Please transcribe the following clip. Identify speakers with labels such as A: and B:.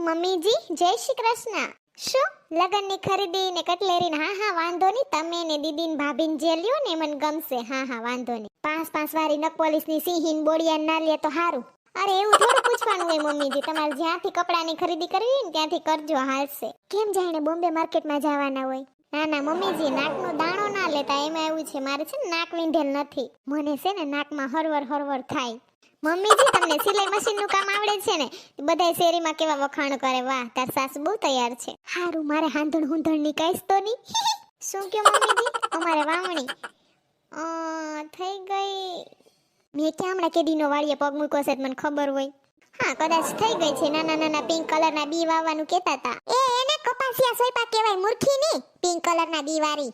A: મમ્મીજી જય શ્રી કૃષ્ણ. શું લગનની ખરીદી ને કટલેરી ને? હા વાંધો નહીં, તમે ને દીદી ને ભાભી ને જે લ્યો ને મને ગમશે. હા વાંધો નહીં. 5 વારી નક પોલીસ ની સિંહીન બોડિયા ના લે તો હારું. અરે એવું થોડું પૂછવાનું હોય મમ્મીજી, તમારે જ્યાંથી કપડાની ખરીદી કરવી ને ત્યાંથી કરજો, હાલશે. કેમ જાણે બોમ્બે માર્કેટમાં જવાના હોય? ના મમ્મીજી, નાકનો દાણો ના લેતા. એમાં એવું છે, મારે છે ને નાક વિંધેલ નથી. મને છે ને નાકમાં હરવર થાય. મમ્મીજી તમને સિલાઈ મશીન નું કામ આવડે છે ને? બધાય શેરીમાં કેવા વખાણ કરે, વાહ તાર સાસુ બહુ તૈયાર છે. હારું, મારે હાંધણ હુંધણ ની કાઈસ તો નહીં. શું કયો મમ્મીજી? અમારે વાવણી થઈ ગઈ. મેં ક્યાં હમણાં કેદીનો વાળીએ પગ મૂક્યો છે મને ખબર હોય? હા કદાચ થઈ ગઈ છે. નાના પિંક કલરના બી વાવવાનું કહેતા હતા. એને કપાસિયા સોયપા કહેવાય, મૂર્ખી ની. પિંક કલરના બી વાળી.